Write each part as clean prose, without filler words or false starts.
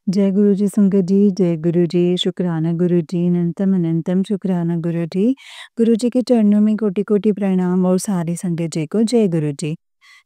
जय गुरु जी संगत जी, जय गुरु जी, शुक्राना गुरु जी, अनंतम अनंतम शुक्राना गुरु जी। गुरु जी के चरणों में कोटि-कोटि प्रणाम और सारी संगत जी को जय गुरु जी।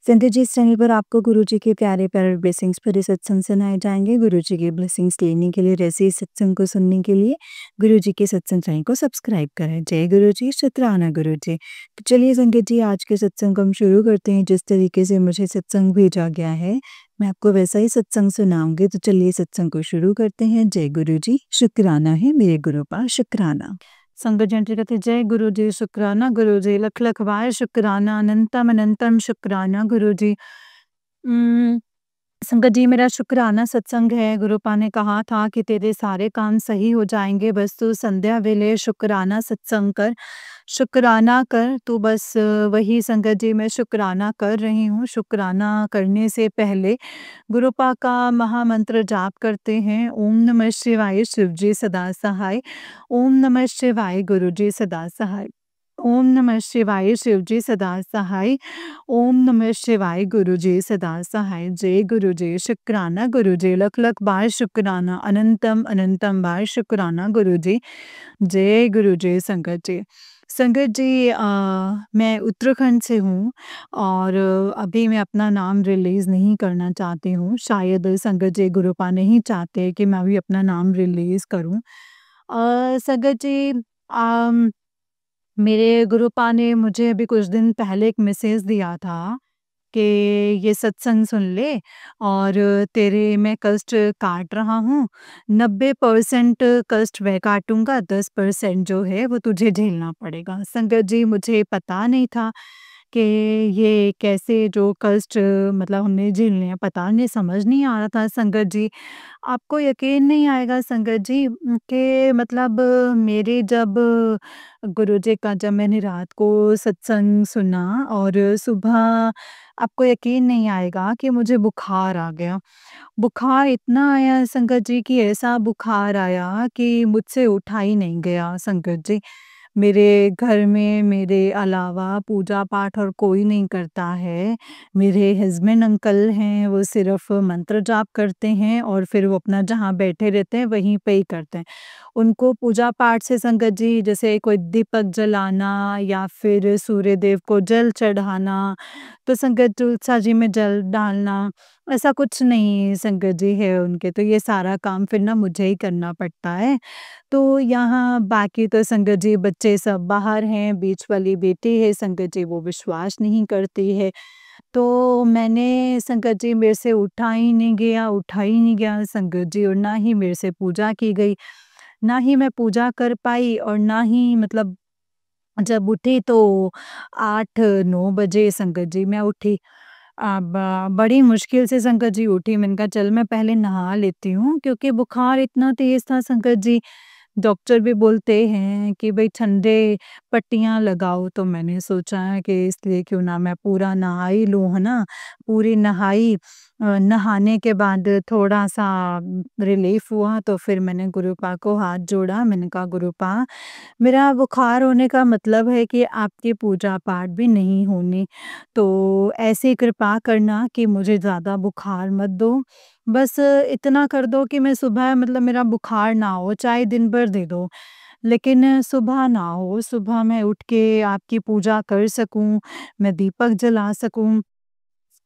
संगत जी, इस चैनल पर आपको गुरु जी के प्यारे-प्यारे ब्लेसिंग्स भरे सत्संग सुनाए जाएँगे। गुरु जी के ब्लेसिंग्स लेने के लिए, ऐसे ही सत्संग को सुनने के लिए गुरु जी के सत्संग चैनल को सब्सक्राइब करें। जय गुरु जी, शुक्राना गुरु जी। तो चलिए संगत जी, आज के सत्संग को हम शुरू करते हैं। जिस तरीके से मुझे सत्संग भेजा गया है, मैं आपको वैसा ही सत्संग सुनाऊँगी। तो चलिए सत्संग को शुरू करते हैं। जय गुरु जी, शुक्राना है मेरे गुरु पास शुक्राना। संगत जन जी कहते जय गुरु जी, शुक्राना गुरु जी, लख लख बार शुक्राना, अनंतम अनंतम शुक्राना गुरु जी। संगत जी, मेरा शुक्राना सत्संग है। गुरुपा ने कहा था कि तेरे सारे काम सही हो जाएंगे, बस तू संध्या वेले शुक्राना सत्संग कर, शुक्राना कर तू बस। वही संगत जी मैं शुक्राना कर रही हूँ। शुक्राना करने से पहले गुरुपा का महामंत्र जाप करते हैं। ओम नमः शिवाय, शिव जी सदा सहाय। ओम नमः शिवाय, गुरु जी सदा सहाय। ओम नमः शिवाय, शिव जी सदा सहाय। ओम नमः शिवाय, गुरु जी सदा सहाय। जय गुरु जी, शुक्राना गुरु जी, लख लख बार शुक्राना, अनंतम अनंतम बार शुक्राना गुरु जी। जय गुरु जी संगत जी। संगत जी, मैं उत्तराखंड से हूँ और अभी मैं अपना नाम रिलीज़ नहीं करना चाहती हूँ। शायद संगत जी गुरुपा नहीं चाहते कि मैं भी अपना नाम रिलीज़ करूँ। संगत जी, मेरे गुरुपा ने मुझे अभी कुछ दिन पहले एक मैसेज दिया था कि ये सत्संग सुन ले और तेरे मैं कष्ट काट रहा हूँ। 90% कष्ट मैं काटूँगा, 10% जो है वो तुझे झेलना पड़ेगा। संगत जी, मुझे पता नहीं था कि ये कैसे जो कष्ट मतलब हमने झेलने हैं, पता नहीं, समझ नहीं आ रहा था संगत जी। आपको यकीन नहीं आएगा संगत जी कि मतलब मेरे जब गुरुजी का जब मैंने रात को सत्संग सुना और सुबह, आपको यकीन नहीं आएगा कि मुझे बुखार आ गया। बुखार इतना आया संगत जी कि ऐसा बुखार आया कि मुझसे उठा ही नहीं गया संगत जी। मेरे घर में मेरे अलावा पूजा पाठ और कोई नहीं करता है। मेरे हस्बैंड अंकल हैं, वो सिर्फ़ मंत्र जाप करते हैं और फिर वो अपना जहाँ बैठे रहते हैं वहीं पे ही करते हैं। उनको पूजा पाठ से संगत जी जैसे कोई दीपक जलाना या फिर सूर्य देव को जल चढ़ाना, तो संगत तुलसा जी में जल डालना, ऐसा कुछ नहीं संगत जी है उनके। तो ये सारा काम फिर ना मुझे ही करना पड़ता है। तो यहाँ बाकी तो संगत जी बच्चे सब बाहर हैं, बीच वाली बेटी है संगत जी, वो विश्वास नहीं करती है। तो मैंने संगत जी, मेरे से उठा ही नहीं गया संगत जी, और ना ही मेरे से पूजा की गई। ना ही मैं पूजा कर पाई और ना ही मतलब जब उठी तो 8-9 बजे संगत जी मैं उठी। अब बड़ी मुश्किल से संगत जी उठी। मैंने कहा चल मैं पहले नहा लेती हूँ, क्योंकि बुखार इतना तेज़ था संगत जी। डॉक्टर भी बोलते हैं कि भई ठंडे पट्टियाँ लगाओ, तो मैंने सोचा कि इसलिए क्यों ना मैं पूरा नहा ही लूँ, है ना? पूरी नहाई। नहाने के बाद थोड़ा-सा रिलीफ़ हुआ तो फिर मैंने गुरुपा को हाथ जोड़ा। मैंने कहा गुरुपा, मेरा बुखार होने का मतलब है कि आपकी पूजा पाठ भी नहीं होनी। तो ऐसी कृपा करना कि मुझे ज़्यादा बुखार मत दो। बस इतना कर दो कि मैं सुबह मतलब मेरा बुखार ना हो, चाहे दिन भर दे दो। लेकिन सुबह ना हो, सुबह मैं उठ के आपकी पूजा कर सकूँ, मैं दीपक जला सकूँ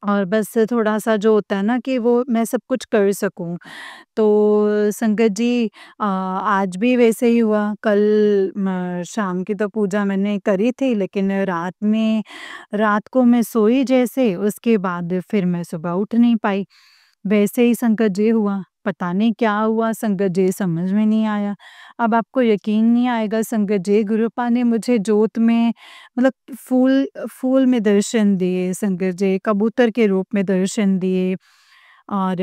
और बस थोड़ा-सा जो होता है ना कि वो मैं सब कुछ कर सकूँ। तो संगत जी, आज भी वैसे ही हुआ। कल शाम की तो पूजा मैंने करी थी, लेकिन रात को मैं सोई जैसे, उसके बाद फिर मैं सुबह उठ नहीं पाई। वैसे ही संगत जी हुआ। पता नहीं क्या हुआ संगत जी, समझ में नहीं आया। अब आपको यकीन नहीं आएगा संगत जी, गुरुपा ने मुझे जोत में मतलब फूल फूल में दर्शन दिए संगत जी, कबूतर के रूप में दर्शन दिए और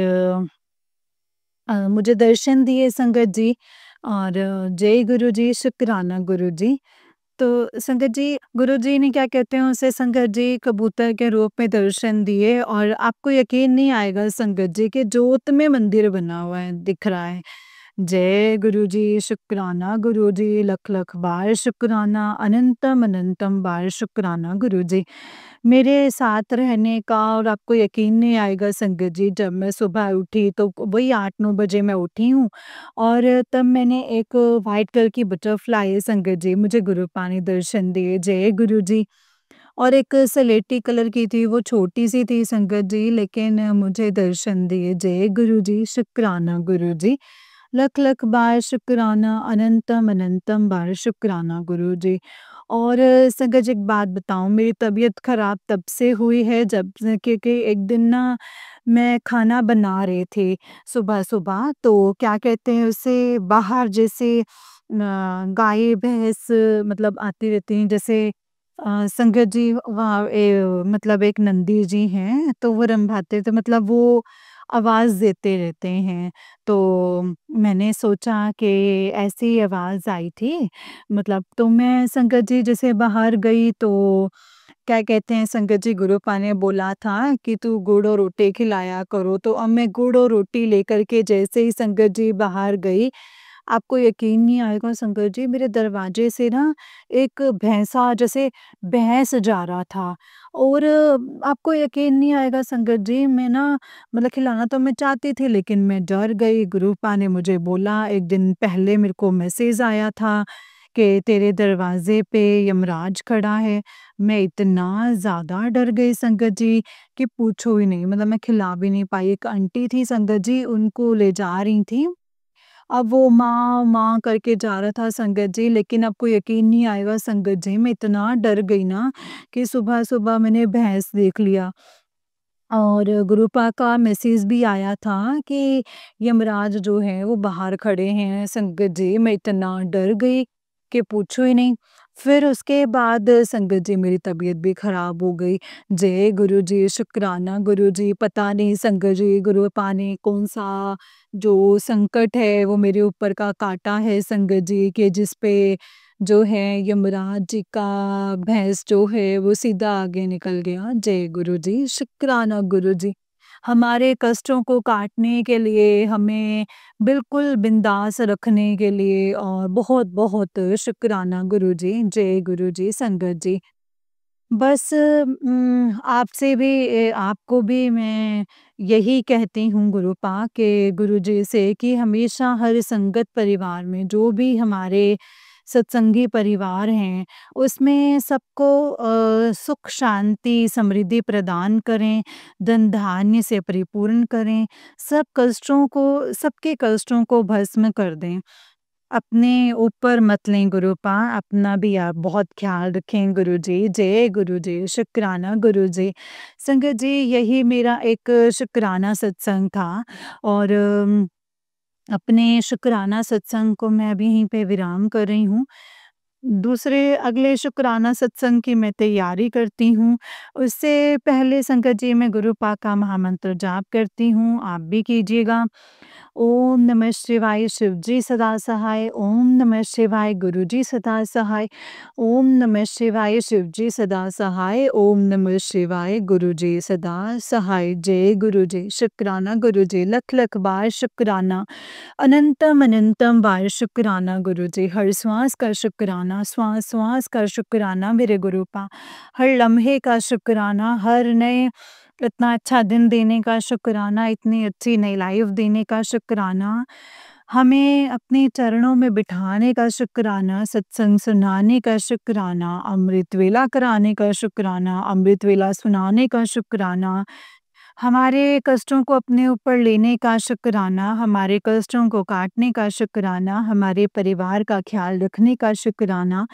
मुझे दर्शन दिए संगत जी और जय गुरु जी, शुक्राना गुरु जी। तो संगत जी, गुरु जी ने क्या कहते हैं उसे संगत जी, कबूतर के रूप में दर्शन दिए और आपको यकीन नहीं आएगा संगत जी कि जोत में मंदिर बना हुआ है, दिख रहा है। जय गुरुजी, शुक्राना गुरुजी, लख लख बार शुक्राना, अनंतम अनंतम बार शुक्राना गुरुजी। मेरे साथ रहने का, और आपको यकीन नहीं आएगा संगत जी, जब मैं सुबह उठी तो वही 8-9 बजे मैं उठी हूँ, और तब मैंने एक वाइट कलर की बटरफ्लाई है संगत जी, मुझे गुरु पानी दर्शन दिए, जय गुरुजी। और एक स्लेटी कलर की थी, वो छोटी-सी थी संगत जी, लेकिन मुझे दर्शन दिए, जय गुरुजी, शुक्राना गुरुजी। लख लख बार शुक्राना, अनंतम अनंतम बार शुक्राना गुरुजी। और संगत जी एक बात बताऊँ, मेरी तबीयत ख़राब तब से हुई है जब से, क्योंकि एक दिन ना मैं खाना बना रही थी सुबह-सुबह, तो क्या कहते हैं उसे, बाहर जैसे गाय भैंस मतलब आती रहती हैं, जैसे संगत जी वहाँ मतलब एक नंदी जी हैं, तो वो रंभाते, तो मतलब वो आवाज़ देते रहते हैं। तो मैंने सोचा कि ऐसी आवाज़ आई थी, मतलब तो मैं संगत जी जैसे बाहर गई, तो क्या कहते हैं संगत जी, गुरुपा ने बोला था कि तू गुड़ और रोटी खिलाया करो, तो अब मैं गुड़ और रोटी लेकर के जैसे ही संगत जी बाहर गई, आपको यकीन नहीं आएगा संगत जी, मेरे दरवाजे से ना एक भैंसा, जैसे भैंस जा रहा था, और आपको यकीन नहीं आएगा संगत जी, मैं ना मतलब खिलाना तो मैं चाहती थी, लेकिन मैं डर गई। गुरुपा ने मुझे बोला, एक दिन पहले मेरे को मैसेज आया था कि तेरे दरवाजे पे यमराज खड़ा है। मैं इतना ज़्यादा डर गई संगत जी कि पूछो ही नहीं, मतलब मैं खिला भी नहीं पाई। एक आंटी थी संगत जी, उनको ले जा रही थी, अब वो माँ, माँ करके जा रहा था संगत जी, लेकिन आपको यकीन नहीं आएगा संगत जी, मैं इतना डर गई ना कि सुबह-सुबह मैंने भैंस देख लिया। और गुरुपा का मैसेज भी आया था कि यमराज जो हैं वो बाहर खड़े हैं संगत जी, मैं इतना डर गई कि पूछो ही नहीं। फिर उसके बाद संगत जी मेरी तबीयत भी खराब हो गई। जय गुरुजी, शुक्राना गुरुजी, पता नहीं संगत जी गुरुपा ने कौन-सा जो संकट है वो मेरे ऊपर का काटा है संगत जी, कि जिस पे जो है यमराज जी का भैंस जो है वो सीधा आगे निकल गया। जय गुरुजी, शुक्राना गुरुजी। हमारे कष्टों को काटने के लिए, हमें बिल्कुल बिंदास रखने के लिए, और बहुत-बहुत शुक्राना गुरुजी। जय गुरुजी, संगत जी। बस आपसे भी आपको भी मैं यही कहती हूँ गुरुपा के गुरुजी से, कि हमेशा हर संगत परिवार में जो भी हमारे सत्संगी परिवार हैं, उसमें सबको सुख, शांति, समृद्धि प्रदान करें, धन-धान्य से परिपूर्ण करें, सब कष्टों को, सबके कष्टों को भस्म कर दें। अपने ऊपर मत लें गुरुपा, अपना भी आप बहुत ख़्याल रखें गुरुजी। जय गुरुजी, शुक्राना गुरुजी। संगत जी यही मेरा एक शुक्राना सत्संग था, और अपने शुक्राना सत्संग को मैं अभी यहीं पे विराम कर रही हूँ। दूसरे अगले शुक्राना सत्संग की मैं तैयारी करती हूँ। उससे पहले संगत जी मैं गुरुपा का महामंत्र जाप करती हूँ, आप भी कीजिएगा। ओम नमः शिवाय, शिवजी सदा सहाय। ओम नमः शिवाय, गुरुजी सदा सहाय। ओम नमः शिवाय, शिवजी सदा सहाय। ओम नमः शिवाय, गुरुजी सदा सहाय। जय गुरुजी, शुक्राना गुरुजी, लख लख बार शुक्राना, अनंतम अनंतम बार शुक्राना गुरुजी। हर श्वास का शुक्राना, श्वास श्वास का शुक्राना मेरे गुरुपा। हर लम्हे का शुक्राना, हर नए इतना अच्छा दिन देने का शुक्राना, इतनी अच्छी नई लाइफ देने का शुक्राना, हमें अपने चरणों में बिठाने का शुक्राना, सत्संग सुनाने का शुक्राना, अमृत वेला कराने का शुक्राना, अमृत वेला सुनाने का शुक्राना, हमारे कष्टों को अपने ऊपर लेने का शुक्राना, हमारे कष्टों को काटने का शुक्राना, हमारे परिवार का ख़्याल रखने का शुक्राना,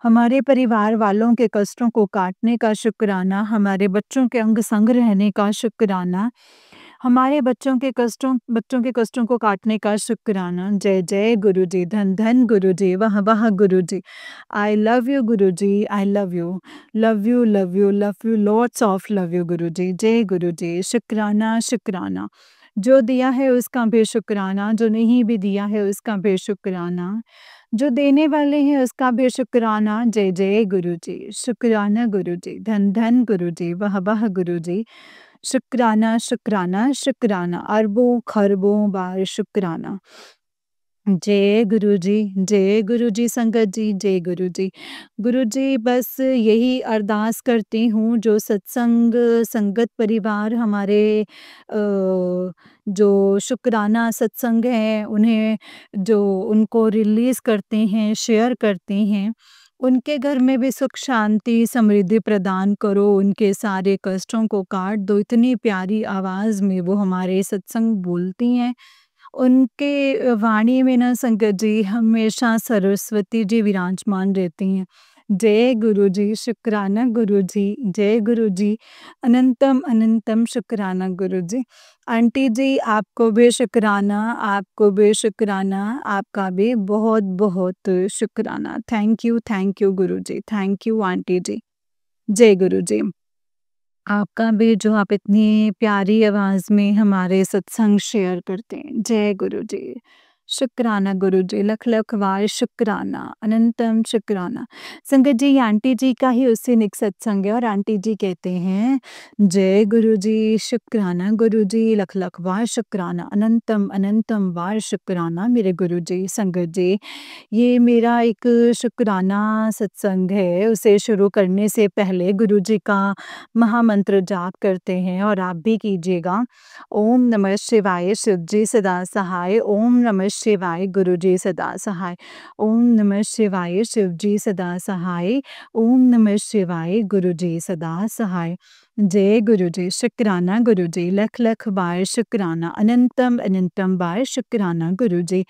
हमारे परिवार वालों के कष्टों को काटने का शुक्राना, हमारे बच्चों के अंग संग रहने का शुक्राना, हमारे बच्चों के कष्टों को काटने का शुक्राना। जय जय गुरुजी, धन धन गुरुजी, वाह वाह Guruji. I love you Guruji, I love you. Love you, love you, love you, lots of love you Guruji. जय गुरुजी, शुक्राना, शुक्राना। जो दिया है उसका भी शुक्राना, जो नहीं भी दिया है उसका भी शुक्राना, जो देने वाले हैं उसका भी शुक्राना। जय जय गुरुजी, शुक्राना गुरुजी, धन धन गुरुजी, वाह वाह गुरुजी। शुक्राना, शुक्राना, शुक्राना, अरबों खरबों बार शुक्राना। जय गुरु जी संगत जी, जय गुरु जी। गुरु जी बस यही अरदास करती हूँ जो सत्संग संगत परिवार हमारे जो शुक्राना सत्संग हैं उन्हें जो उनको रिलीज़ करते हैं, शेयर करते हैं, उनके घर में भी सुख शांति समृद्धि प्रदान करो, उनके सारे कष्टों को काट दो। इतनी प्यारी आवाज़ में वो हमारे सत्संग बोलती हैं। उनके वाणी में ना संगत जी हमेशा सरस्वती जी विराजमान रहती हैं। जय गुरु जी, शुक्राना गुरु जी, जय गुरु जी, अनंतम अनंतम शुक्राना गुरु जी। आंटी जी आपको भी शुक्राना, आपको भी शुक्राना, आपका भी बहुत-बहुत शुक्राना। Thank you Guru ji, thank you aunty जी। जय गुरु जी। आपका भी जो आप इतनी प्यारी आवाज़ में हमारे सत्संग शेयर करते हैं। जय गुरु जी। शुक्राना गुरु जी, लख-लख वार शुक्राना, अनंतम शुक्राना। संगत जी, ये आंटी जी का ही उससे निक सत्संग है और आंटी जी कहते हैं, जय गुरु जी, शुक्राना गुरु जी, लख-लख वार शुक्राना, अनंतम अनंतम वार शुक्राना मेरे गुरु जी। संगत जी, ये मेरा एक शुक्राना सत्संग है, उसे शुरू करने से पहले गुरु जी का महामंत्र जाप करते हैं और आप भी कीजिएगा। ओम नमः शिवाय शिव जी सदा सहाय, ओम नमः शिवाय गुरु जी सदा सहाय, ओम नमः शिवाय शिव जी सदा सहाय, ओम नमः शिवाय गुरु जी सदा सहाय। जय गुरु जी, शुक्राना गुरु जी, लख लख बार शुक्राना, अनंतम अनंतम बार शुक्राना गुरु जी।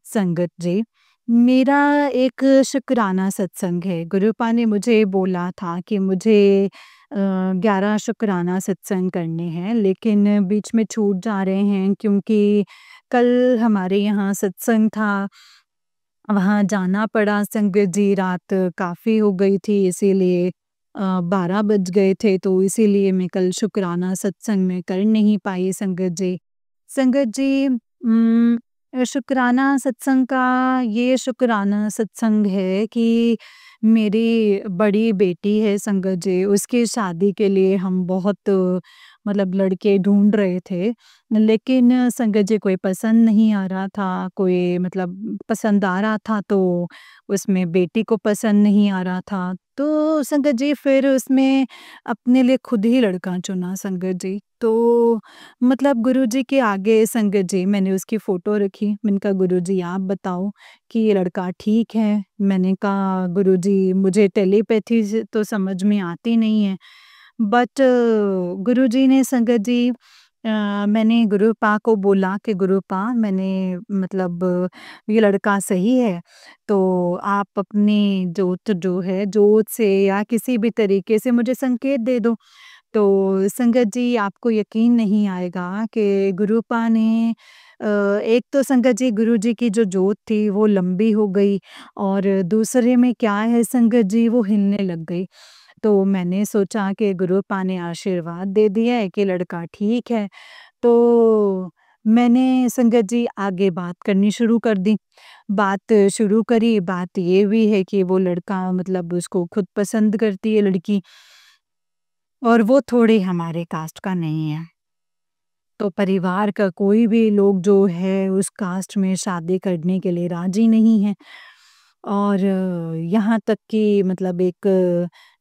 संगत जी, मेरा एक शुक्राना सत्संग है। गुरुपा ने मुझे बोला था कि मुझे 11 शुक्राना सत्संग करने हैं, लेकिन बीच में छूट जा रहे हैं क्योंकि कल हमारे यहाँ सत्संग था, वहाँ जाना पड़ा संगत जी, रात काफ़ी हो गई थी इसीलिए 12 बज गए थे, तो इसीलिए मैं कल शुक्राना सत्संग में कर नहीं पाई संगत जी। संगत जी शुक्राना सत्संग का ये शुक्राना सत्संग है कि मेरी बड़ी बेटी है संगत जी, उसकी शादी के लिए हम बहुत मतलब लड़के ढूँढ रहे थे। लेकिन संगत जी कोई पसंद नहीं आ रहा था, कोई मतलब पसंद आ रहा था तो उसमें बेटी को पसंद नहीं आ रहा था। तो संगत जी फिर उसमें अपने लिए खुद ही लड़का चुना संगत जी। तो मतलब गुरुजी के आगे संगत जी मैंने उसकी फ़ोटो रखी। मैंने कहा गुरुजी आप बताओ कि ये लड़का ठीक है? मैंने कहा गुरुजी मुझे टेलीपैथी से तो समझ में आती नहीं है। बट गुरुजी ने संगत जी मैंने गुरुपा को बोला कि गुरुपा मैंने मतलब ये लड़का सही है, तो आप अपनी जोत जो है जोत से या किसी भी तरीके से मुझे संकेत दे दो। तो संगत जी आपको यकीन नहीं आएगा कि गुरुपा ने एक तो संगत जी गुरुजी की जो जोत थी वो लंबी हो गई और दूसरे में क्या है संगत जी वो हिलने लग गई। तो मैंने सोचा कि गुरुपा ने आशीर्वाद दे दिया है कि लड़का ठीक है। तो मैंने संगत जी आगे बात करनी शुरू कर दी। बात शुरू करी, बात ये भी है कि वो लड़का मतलब उसको खुद पसंद करती है लड़की और वो थोड़े हमारे कास्ट का नहीं है। तो परिवार का कोई भी लोग जो है उस कास्ट में शादी करने के लिए राज़ी नहीं है। और यहाँ तक कि मतलब एक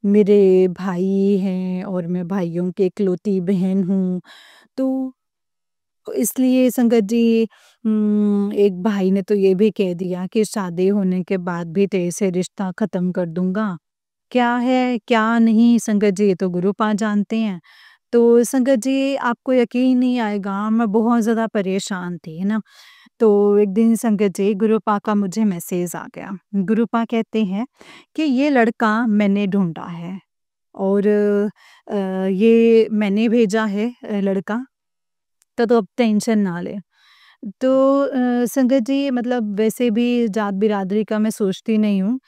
मेरे भाई हैं और मैं भाइयों की इकलौती बहन हूँ। तो इसलिए संगत जी एक भाई ने तो ये भी कह दिया कि शादी होने के बाद भी तेरे से रिश्ता ख़त्म कर दूँगा। क्या है, क्या नहीं संगत जी ये तो गुरुपा जानते हैं। तो संगत जी आपको यकीन नहीं आएगा मैं बहुत ज़्यादा परेशान थी, है ना? तो एक दिन संगत जी गुरुपा का मुझे मैसेज आ गया। गुरुपा कहते हैं कि ये लड़का मैंने ढूँढा है और ये मैंने भेजा है लड़का, तो अब टेंशन ना ले। तो संगत जी मतलब वैसे भी जात बिरादरी का मैं सोचती नहीं हूँ।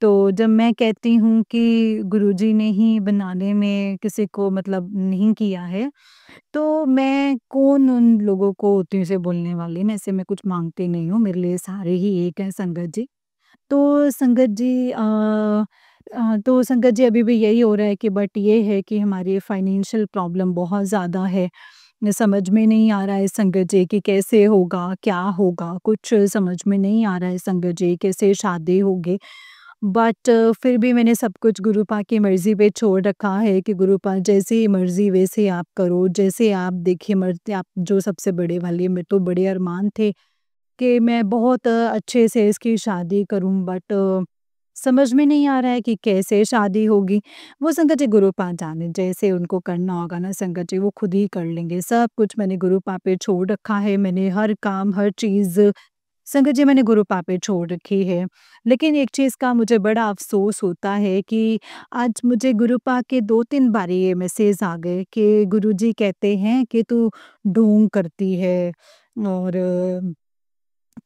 तो जब मैं कहती हूँ कि गुरुजी ने ही बनाने में किसी को मतलब नहीं किया है, तो मैं कौन उन लोगों को होती से बोलने वाली, मैं ऐसे में कुछ माँगती नहीं हूँ, मेरे लिए सारे ही एक हैं संगत जी। तो संगत जी तो संगत जी अभी भी यही हो रहा है कि बट ये है कि हमारी फाइनेंशियल प्रॉब्लम बहुत ज़्यादा है। समझ में नहीं आ रहा है संगत जी कि कैसे होगा, क्या होगा? कुछ समझ में नहीं आ रहा है संगत जी, कैसे शादी होगी। बट फिर भी मैंने सब कुछ गुरुपा की मर्ज़ी पे छोड़ रखा है कि गुरुपा जैसी मर्ज़ी वैसे आप करो, जैसे आप देखिए मर्ज़ी आप जो सबसे बड़े वाली मेरे तो बड़े अरमान थे कि मैं बहुत अच्छे से इसकी शादी करूँ बट समझ में नहीं आ रहा है कि कैसे शादी होगी। वो संगत जी गुरुपा जाने जैसे उनको करना होगा ना संगत जी वो खुद ही कर लेंगे। सब कुछ मैंने गुरुपा पे छोड़ रखा है, मैंने हर काम, हर चीज़ संगत जी मैंने गुरुपा पे छोड़ रखी है। लेकिन एक चीज़ का मुझे बड़ा अफ़सोस होता है कि आज मुझे गुरुपा के 2-3 बारी ये मैसेज आ गए कि गुरुजी कहते हैं कि तू ढोंग करती है और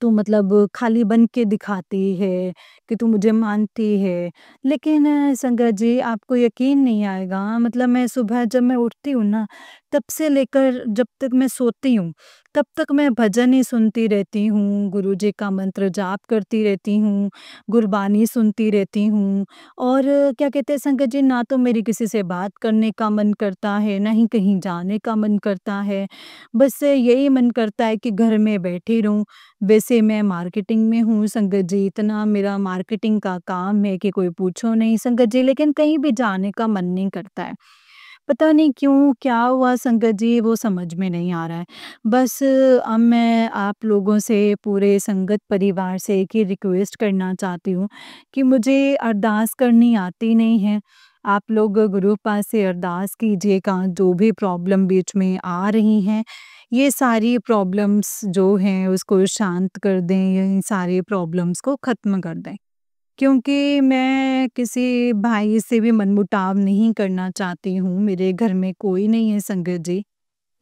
तू मतलब खाली बन के दिखाती है कि तू मुझे मानती है। लेकिन संगत जी आपको यकीन नहीं आएगा मतलब मैं सुबह जब मैं उठती हूँ ना, तब से लेकर जब तक मैं सोती हूँ, तब तक मैं भजन ही सुनती रहती हूँ, गुरुजी का मंत्र जाप करती रहती हूँ, गुरबानी सुनती रहती हूँ और क्या कहते हैं संगत जी ना तो मेरी किसी से बात करने का मन करता है, ना ही कहीं जाने का मन करता है। बस यही मन करता है कि घर में बैठी रहूँ। वैसे मैं मार्केटिंग में हूँ संगत जी, इतना मेरा मार्केटिंग का काम है कि कोई पूछो नहीं संगत जी, लेकिन कहीं भी जाने का मन नहीं करता है। पता नहीं क्यों, क्या हुआ संगत जी वो समझ में नहीं आ रहा है। बस अब मैं आप लोगों से, पूरे संगत परिवार से एक ही रिक्वेस्ट करना चाहती हूँ कि मुझे अरदास करनी आती नहीं है। आप लोग गुरु पास से अरदास कीजिएगा, जो भी प्रॉब्लम बीच में आ रही हैं, ये सारी प्रॉब्लम्स जो हैं उसको शांत कर दें, या इन सारी प्रॉब्लम्स को ख़त्म कर दें। क्योंकि मैं किसी भाई से भी मनमुटाव नहीं करना चाहती हूँ, मेरे घर में कोई नहीं है संगत जी।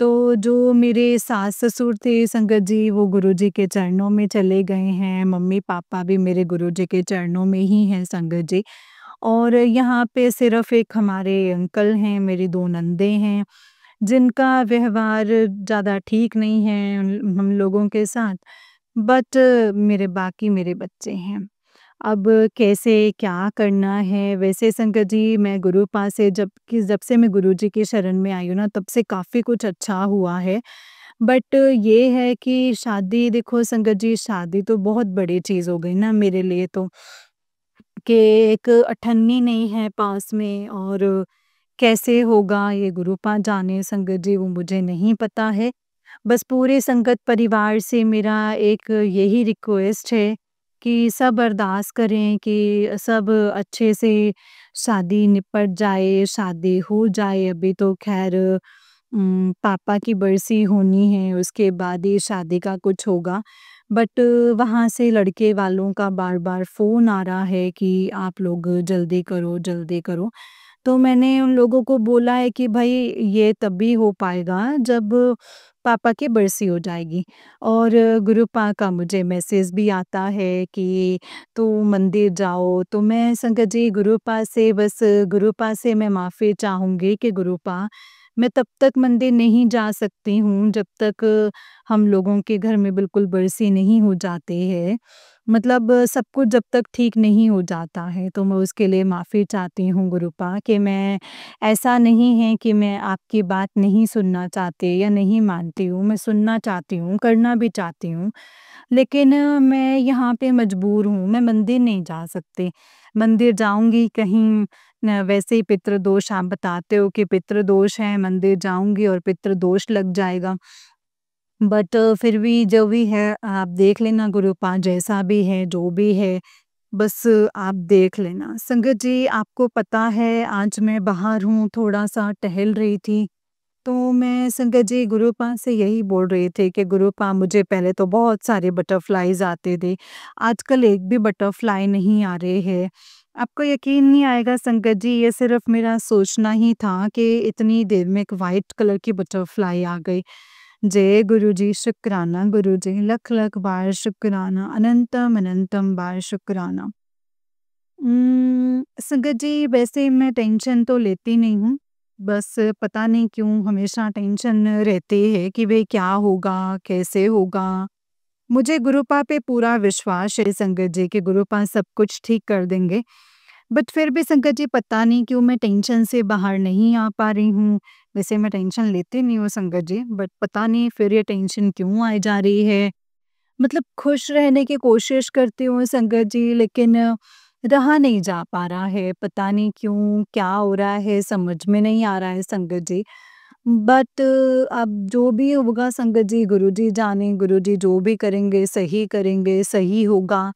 तो जो मेरे सास-ससुर थे संगत जी वो गुरुजी के चरणों में चले गए हैं, मम्मी-पापा भी मेरे गुरुजी के चरणों में ही हैं संगत जी। और यहाँ पे सिर्फ़ एक हमारे अंकल हैं, मेरी 2 नंदें हैं, जिनका व्यवहार ज़्यादा ठीक नहीं है हम लोगों के साथ, बट मेरे बाकी मेरे बच्चे हैं। अब कैसे क्या करना है? वैसे संगत जी मैं गुरुपा से जब से मैं गुरुजी की शरण में आई हूँ ना, तब से काफ़ी कुछ अच्छा हुआ है। बट ये है कि शादी देखो संगत जी शादी तो बहुत बड़ी चीज़ हो गई ना मेरे लिए तो, कि एक अठन्नी नहीं है पास में और कैसे होगा ये गुरुपा जाने संगत जी वो मुझे नहीं पता है। बस पूरे संगत परिवार से मेरा एक यही रिक्वेस्ट है कि सब अरदास करें कि सब अच्छे से शादी निपट जाए, शादी हो जाए। अभी तो ख़ैर पापा की बरसी होनी है, उसके बाद ही शादी का कुछ होगा। बट वहाँ से लड़के वालों का बार-बार फ़ोन आ रहा है कि आप लोग जल्दी करो, जल्दी करो। तो मैंने उन लोगों को बोला है कि भई ये तभी हो पाएगा जब पापा की बरसी हो जाएगी। और गुरुपा का मुझे मैसेज भी आता है कि तू मंदिर जाओ, तो मैं संगत जी गुरुपा से मैं माफ़ी चाहूँगी कि गुरुपा मैं तब तक मंदिर नहीं जा सकती हूँ जब तक हम लोगों के घर में बिल्कुल बरसी नहीं हो जाती है। मतलब सब कुछ जब तक ठीक नहीं हो जाता है, तो मैं उसके लिए माफ़ी चाहती हूँ गुरुपा कि मैं ऐसा नहीं है कि मैं आपकी बात नहीं सुनना चाहती या नहीं मानती हूँ, मैं सुनना चाहती हूँ, करना भी चाहती हूँ। लेकिन मैं यहाँ पे मजबूर हूँ, मैं मंदिर नहीं जा सकती। मंदिर जाऊँगी कहीं न वैसे ही पितृदोष आप बताते हो कि पितृदोष है, मंदिर जाऊँगी और पितृदोष लग जाएगा। बट फिर भी जो भी है आप देख लेना गुरुपा जैसा भी है, जो भी है, बस आप देख लेना। संगत जी आपको पता है आज मैं बाहर हूँ, थोड़ा-सा टहल रही थी, तो मैं संगत जी गुरुपा से यही बोल रही थी कि गुरुपा मुझे पहले तो बहुत सारे बटरफ्लाइज़ आते थे, आजकल एक भी बटरफ्लाई नहीं आ रहे हैं। आपको यकीन नहीं आएगा संगत जी ये सिर्फ़ मेरा सोचना ही था कि इतनी देर में एक व्हाइट कलर की बटरफ्लाई आ गई। जय गुरुजी शुक्राना गुरुजी लख-लख बार शुक्राना, अनंतम अनंतम बार शुक्राना। संगत जी वैसे मैं टेंशन तो लेती नहीं हूँ, बस पता नहीं क्यों हमेशा टेंशन रहती है कि भई क्या होगा, कैसे होगा? मुझे गुरुपा पे पूरा विश्वास है संगत जी कि गुरुपा सब कुछ ठीक कर देंगे। बट फिर भी संगत जी पता नहीं क्यों मैं टेंशन से बाहर नहीं आ पा रही हूँ। वैसे मैं टेंशन लेती नहीं हूँ संगत जी, बट पता नहीं फिर ये टेंशन क्यों आई जा रही है। मतलब खुश रहने की कोशिश करती हूँ संगत जी, लेकिन रहा नहीं जा पा रहा है। पता नहीं क्यों, क्या हो रहा है समझ में नहीं आ रहा है संगत जी। बट अब जो भी होगा संगत जी गुरुजी जाने, गुरुजी जो भी करेंगे, सही होगा।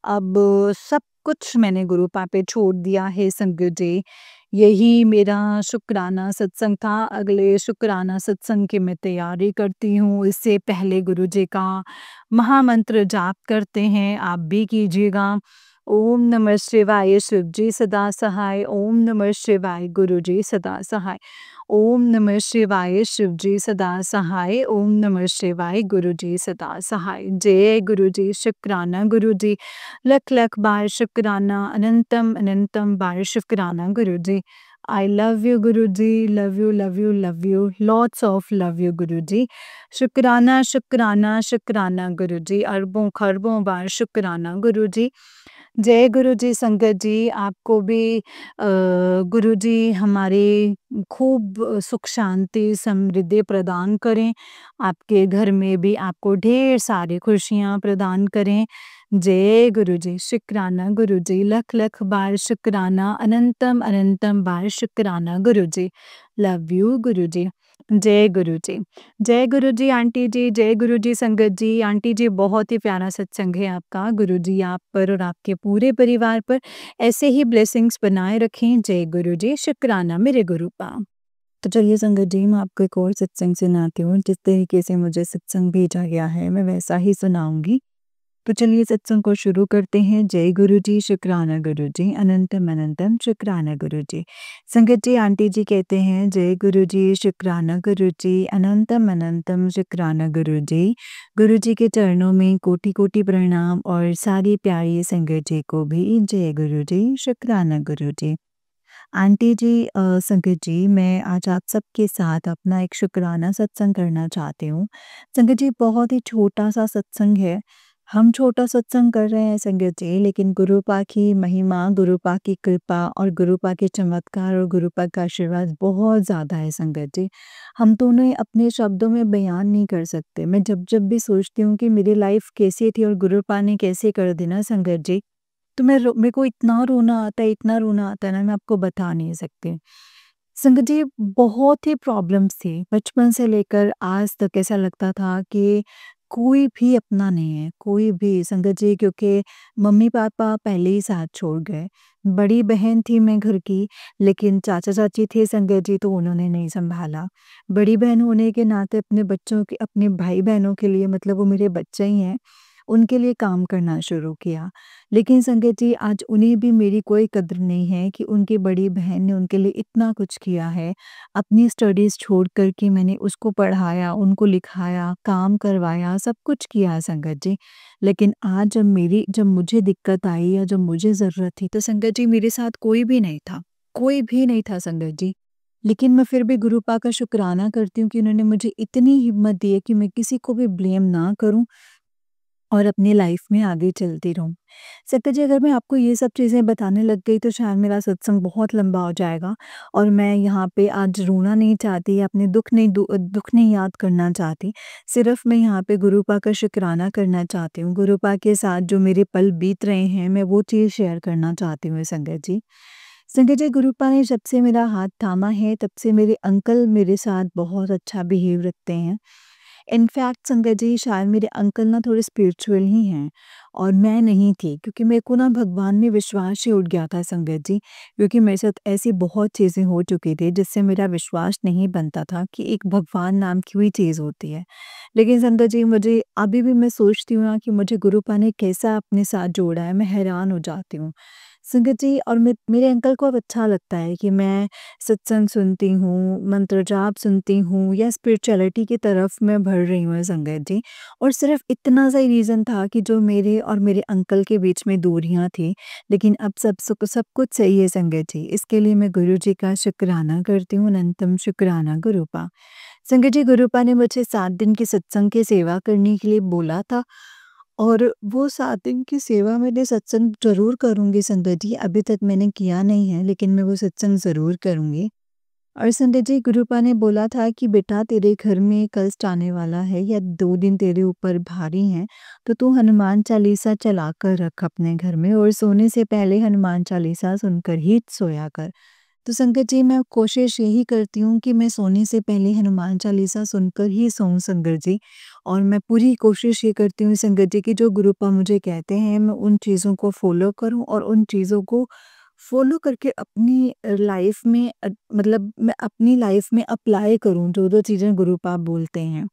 अब सब कुछ मैंने गुरु पे छोड़ दिया है संगत जी। यही मेरा शुक्राना सत्संग था। अगले शुक्राना सत्संग की मैं तैयारी करती हूँ। इससे पहले गुरुजी का महामंत्र जाप करते हैं, आप भी कीजिएगा। ओम नमः शिवाय शिव जी सदा सहाय, ओम नमः शिवाय गुरु जी सदा सहाय, ओम नमः शिवाय शिव जी सदा सहाय, ओम नमः शिवाय गुरु जी सदा सहाय। जय गुरु जी, शुक्राना गुरु जी, लख लख बार शुक्राना, अनंतम अनंतम बार शुक्राना गुरु जी। आई love you Guru ji, love you love you love you, lots of love you Guru ji. शुक्राना शुक्राना शुक्राना गुरु जी, अरबों खरबों बार शुक्राना गुरु जी। जय गुरु जी संगत जी, आपको भी गुरु जी हमारी खूब सुख शांति समृद्धि प्रदान करें। आपके घर में भी आपको ढेर सारी खुशियाँ प्रदान करें। जय गुरु जी, शुक्राना गुरु जी, लख लख बार शुक्राना, अनंतम अनंतम बार शुक्राना गुरु जी। लव यू गुरु जी। जय गुरु जी। जय गुरु जी आंटी जी, जय गुरु जी संगत जी। आंटी जी बहुत ही प्यारा सत्संग है आपका। गुरु जी आप पर और आपके पूरे परिवार पर ऐसे ही ब्लेसिंग्स बनाए रखें। जय गुरु जी, शुक्राना मेरे गुरु पा। तो चलिए संगत जी, मैं आपको एक और सत्संग सुनाती हूँ। जिस तरीके से मुझे सत्संग भेजा गया है मैं वैसा ही सुनाऊंगी। तो चलिए सत्संग को शुरू करते हैं। जय गुरु जी, शुक्राना गुरु जी, अनंतम अनंतम शुक्राना गुरु जी। संगत जी आंटी जी कहते हैं जय गुरु जी, शुक्राना गुरु जी, अनंतम अनंतम शुक्राना गुरु जी। गुरु जी के चरणों में कोटि कोटि प्रणाम और सारी प्यारी संगत जी को भी जय गुरु जी, शुक्राना गुरु जी। आंटी जी संगत जी मैं आज आप सबके साथ अपना एक शुक्राना सत्संग करना चाहती हूँ। संगत जी बहुत ही छोटा-सा सत्संग है। हम छोटा सत्संग कर रहे हैं संगत जी, लेकिन गुरुपा की महिमा, गुरुपा की कृपा और गुरुपा के चमत्कार और गुरुपा का आशीर्वाद बहुत ज़्यादा है संगत जी। हम तो उन्हें अपने शब्दों में बयान नहीं कर सकते। मैं जब-जब भी सोचती हूँ कि मेरी लाइफ़ कैसी थी और गुरुपा ने कैसे कर दी ना संगत जी, तो मेरे को इतना रोना आता है ना, मैं आपको बता नहीं सकती। संगत जी बहुत ही प्रॉब्लम्स थी, बचपन से लेकर आज तक ऐसा लगता था कि कोई भी अपना नहीं है, कोई भी संगत जी, क्योंकि मम्मी-पापा पहले ही साथ छोड़ गए। बड़ी बहन थी मैं घर की, लेकिन चाचा-चाची थे संगत जी तो उन्होंने नहीं सँभाला। बड़ी बहन होने के नाते अपने बच्चों के अपने भाई-बहनों के लिए, मतलब वो मेरे बच्चे ही हैं, उनके लिए काम करना शुरू किया। लेकिन संगत जी आज उन्हें भी मेरी कोई कद्र नहीं है कि उनकी बड़ी बहन ने उनके लिए इतना कुछ किया है। अपनी स्टडीज़ छोड़ कर के मैंने उसको पढ़ाया, उनको लिखाया, काम करवाया, सब कुछ किया है संगत जी। लेकिन आज जब मुझे दिक्कत आई या जब मुझे ज़रूरत थी तो संगत जी मेरे साथ कोई भी नहीं था। कोई भी नहीं था संगत जी। लेकिन मैं फिर भी गुरुपा का शुक्राना करती हूँ कि उन्होंने मुझे इतनी हिम्मत दी है कि मैं किसी को भी ब्लेम ना करूँ और अपनी लाइफ में आगे चलती रहूँ। सत्या जी अगर मैं आपको ये सब चीज़ें बताने लग गई तो शायद मेरा सत्संग बहुत लंबा हो जाएगा और मैं यहाँ पे आज रोना नहीं चाहती, अपने दुःख नहीं याद करना चाहती। सिर्फ़ मैं यहाँ पे गुरुपा का शुक्राना करना चाहती हूँ। गुरुपा के साथ जो मेरे पल बीत रहे हैं मैं वो चीज़ शेयर करना चाहती हूँ संगत जी। संगत जी गुरुपा ने जब से मेरा हाथ थामा है तब से मेरे अंकल मेरे साथ बहुत अच्छा बिहेव रखते हैं। इनफैक्ट संगत जी शायद मेरे अंकल ना थोड़े स्पिरिचुअल ही हैं और मैं नहीं थी, क्योंकि मेरे को ना भगवान में विश्वास ही उठ गया था संगत जी, क्योंकि मेरे साथ ऐसी बहुत चीज़ें हो चुकी थी जिससे मेरा विश्वास नहीं बनता था कि एक भगवान नाम की भी चीज़ होती है। लेकिन संगत जी मुझे अभी भी मैं सोचती हूँ ना कि मुझे गुरुपा ने कैसा अपने साथ जोड़ा है, मैं हैरान हो जाती हूँ संगत जी। और मेरे अंकल को अब अच्छा लगता है कि मैं सत्संग सुनती हूँ, मंत्र जाप सुनती हूँ या स्पिरिचुअलिटी की तरफ मैं बढ़ रही हूँ संगत जी। और सिर्फ़ इतना सा ही रीज़न था कि जो मेरे और मेरे अंकल के बीच में दूरियाँ थी, लेकिन अब सब कुछ सही है संगत जी। इसके लिए मैं गुरु जी का शुक्राना करती हूँ, अनंतम शुक्राना गुरुपा। संगत जी गुरुपा ने मुझे 7 दिन की सत्संग की सेवा करने के लिए बोला था और वो 7 दिन की सेवा मैंने सत्संग ज़रूर करूँगी संगत जी, अभी तक मैंने किया नहीं है, लेकिन मैं वो सत्संग ज़रूर करूँगी। और संगत जी, गुरुपा ने बोला था कि बेटा तेरे घर में कष्ट आने वाला है या 2 दिन तेरे ऊपर भारी हैं, तो तू हनुमान चालीसा चला कर रख अपने घर में और सोने से पहले हनुमान चालीसा सुनकर ही सोया कर। तो संगत जी, मैं कोशिश यही करती हूँ कि मैं सोने से पहले हनुमान चालीसा सुनकर ही सोऊँ संगत जी। और मैं पूरी कोशिश ये करती हूँ संगत जी कि जो गुरुपा मुझे कहते हैं मैं उन चीज़ों को फ़ॉलो करूँ और उन चीज़ों को फ़ॉलो करके अपनी लाइफ़ में मतलब मैं अपनी लाइफ़ में अप्लाई करूँ जो-जो चीज़ें गुरुपा बोलते हैं।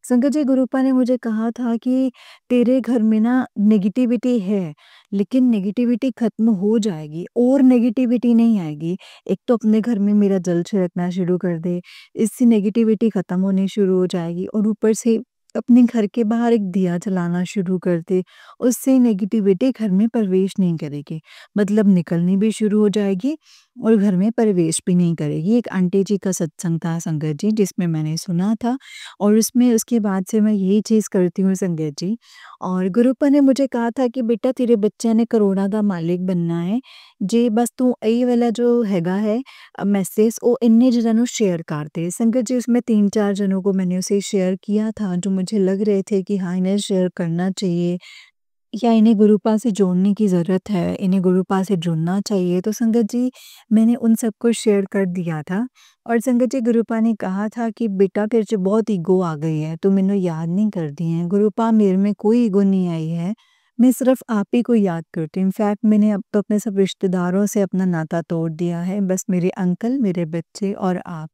संगत जी, गुरुपा ने मुझे कहा था कि तेरे घर में ना नेगेटिविटी है, लेकिन नेगेटिविटी खत्म हो जाएगी और नेगेटिविटी नहीं आएगी। एक तो अपने घर में मेरा जल छिड़कना शुरू कर दे, इससे नेगेटिविटी खत्म होनी शुरू हो जाएगी और ऊपर से अपने घर के बाहर एक दिया जलाना शुरू कर दे, उससे नेगेटिविटी घर में प्रवेश नहीं करेगी। मतलब निकलनी भी शुरू हो जाएगी और घर में प्रवेश भी नहीं करेगी। एक आंटी जी का सत्संग था संगत जी, जिसमें मैंने सुना था और उसमें उसके बाद से मैं यही चीज़ करती हूँ संगत जी। और गुरुपा ने मुझे कहा था कि बेटा तेरे बच्चे ने करोड़ां दा मालिक बनना है, जे बस तू ਇਹ वाला जो हैगा है मैसेज वो इन्ने जनों शेयर कर दे। संगत जी, उसमें 3-4 जनों को मैंने उसे शेयर किया था जो मुझे लग रहे थे कि हाँ, इन्हें शेयर करना चाहिए या इन्हें गुरुपा से जोड़ने की ज़रूरत है, इन्हें गुरुपा से जुड़ना चाहिए। तो संगत जी, मैंने उन सबको शेयर कर दिया था और संगत जी, गुरुपा ने कहा था कि बेटा तेरे च बहुत ईगो आ गई है, तू मैनू याद नहीं करदी है। गुरुपा, मेरे में कोई ईगो नहीं आई है, मैं सिर्फ़ आप ही को याद करती हूँ। इनफैक्ट मैंने अब तो अपने सब रिश्तेदारों से अपना नाता तोड़ दिया है, बस मेरे अंकल, मेरे बच्चे और आप।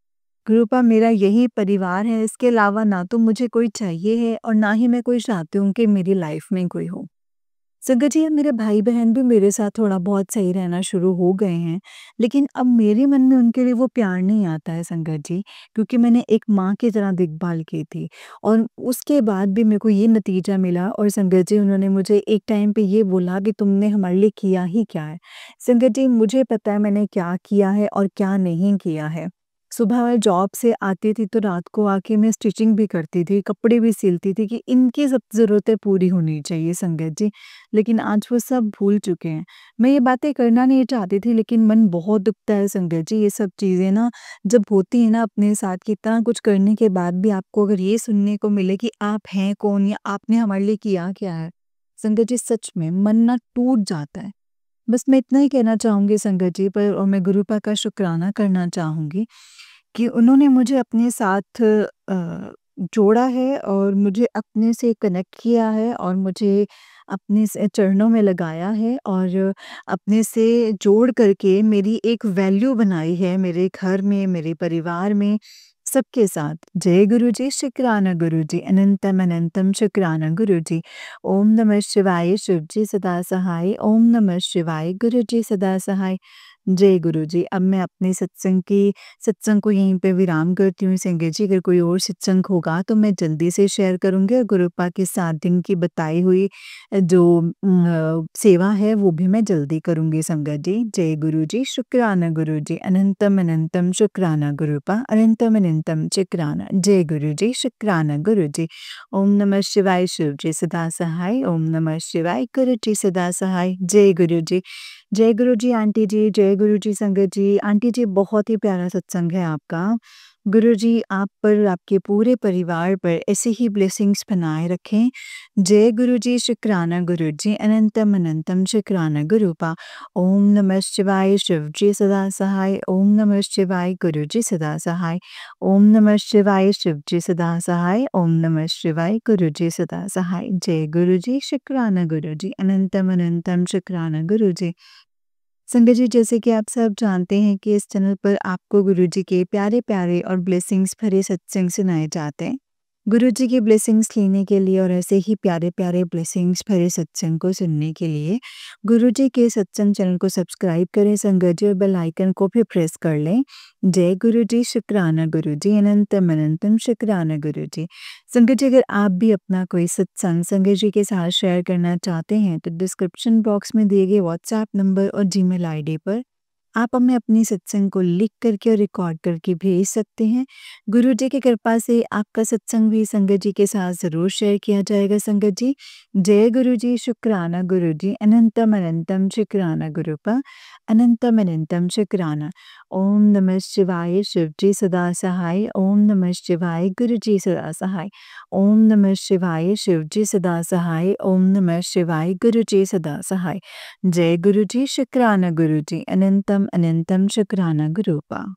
गुरुपा, मेरा यही परिवार है, इसके अलावा ना तो मुझे कोई चाहिए है और ना ही मैं कोई चाहती हूँ कि मेरी लाइफ़ में कोई हो। संगत जी, अब मेरे भाई-बहन भी मेरे साथ थोड़ा बहुत सही रहना शुरू हो गए हैं, लेकिन अब मेरे मन में उनके लिए वो प्यार नहीं आता है संगत जी, क्योंकि मैंने एक माँ की तरह देखभाल की थी और उसके बाद भी मेरे को ये नतीजा मिला और संगत जी, उन्होंने मुझे एक टाइम पे ये बोला कि तुमने हमारे लिए किया ही क्या है? संगत जी, मुझे पता है मैंने क्या किया है और क्या नहीं किया है। सुबह मैं जॉब से आती थी तो रात को आके मैं स्टिचिंग भी करती थी, कपड़े भी सिलती थी कि इनकी सब ज़रूरतें पूरी होनी चाहिए संगत जी। लेकिन आज वो सब भूल चुके हैं। मैं ये बातें करना नहीं चाहती थी, लेकिन मन बहुत दुखता है संगत जी, ये सब चीज़ें ना जब होती हैं ना अपने साथ कि इतना कुछ करने के बाद भी आपको अगर ये सुनने को मिले कि आप हैं कौन या आपने हमारे लिए किया क्या है? संगत जी, सच में मन ना टूट जाता है। बस मैं इतना ही कहना चाहूँगी संगत जी पर और मैं गुरुपा का शुक्राना करना चाहूँगी कि उन्होंने मुझे अपने साथ जोड़ा है और मुझे अपने से कनेक्ट किया है और मुझे अपने से चरणों में लगाया है और अपने से जोड़ करके मेरी एक वैल्यू बनाई है मेरे घर में, मेरे परिवार में, सबके साथ। जय गुरुजी, शुक्राना गुरुजी, अनंतम अनंतम शुक्राना गुरुजी। ओम नमः शिवाय, शिव जी सदा सहाय। ओम नमः शिवाय, गुरु जी सदा सहाय। जय गुरु जी। अब मैं अपने सत्संग को यहीं पे विराम करती हूँ संगत जी। अगर कोई और सत्संग होगा तो मैं जल्दी से शेयर करूँगी और गुरुपा के 7 दिन की बताई हुई जो सेवा है वो भी मैं जल्दी करूँगी संगत जी। जय गुरु जी, शुक्राना गुरु जी, अनंतम अनंतम शुक्राना गुरुपा, अनंतम अनंतम शुक्राना। जय गुरु जी, शुक्राना गुरु जी। ओम नमः शिवाय, शिव जी सदा सहाय। ओम नमः शिवाय, गुरु जी सदा सहाय। जय गुरु जी। जय गुरु जी आंटी जी, जय गुरु जी संगत जी। आंटी जी, बहुत ही प्यारा सत्संग है आपका। गुरु जी आप पर, आपके पूरे परिवार पर ऐसे ही ब्लेसिंग्स बनाए रखें। जय गुरु जी, शुक्राना गुरु जी, अनंतम अनंतम शुक्राना गुरुपा। ओम नमः शिवाय, शिव जी सदा सहाय। ओम नमः शिवाय, गुरु जी सदा सहाय। ओम नमः शिवाय, शिव जी सदा सहाय। ओम नमः शिवाय, गुरु जी सदा सहाय। जय गुरु जी, शुक्राना गुरु जी, अनंतम अनंतम शुक्राना गुरु जी। संगत जी, जैसे कि आप सब जानते हैं कि इस चैनल पर आपको गुरुजी के प्यारे-प्यारे और ब्लेसिंग्स भरे सत्संग सुनाए जाते हैं। गुरुजी की ब्लेसिंग्स लेने के लिए और ऐसे ही प्यारे-प्यारे ब्लेसिंग्स भरे सत्संग को सुनने के लिए गुरुजी के सत्संग चैनल को सब्सक्राइब करें संगत जी और बेल आइकन को भी प्रेस कर लें। जय गुरुजी, शुक्राना गुरुजी, अनंतम अनंतम शुक्राना गुरुजी। संगत जी, अगर आप भी अपना कोई सत्संग संगत जी के साथ शेयर करना चाहते हैं तो डिस्क्रिप्शन बॉक्स में दिए गए व्हाट्सएप नंबर और जीमेल आईडी पर आप हमें अपनी सत्संग को लिख करके और रिकॉर्ड करके भेज सकते हैं। गुरु जी की कृपा से आपका सत्संग भी संगत जी के साथ ज़रूर शेयर किया जाएगा संगत जी। जय गुरु जी, शुक्राना गुरु जी, अनंतम अनंतम शुक्राना गुरुपा, अनंतम अनंतम शुक्राना। ओम नमः शिवाय, शिव जी सदा सहाय। ओम नमः शिवाय, गुरु जी सदा सहाय। ओम नमः शिवाय, शिव जी सदा सहाय। ओम नमः शिवाय, गुरु जी सदा सहाय। जय गुरु जी, शुक्राना गुरु जी, अनंतम अनंतम शुक्राना गुरुपा।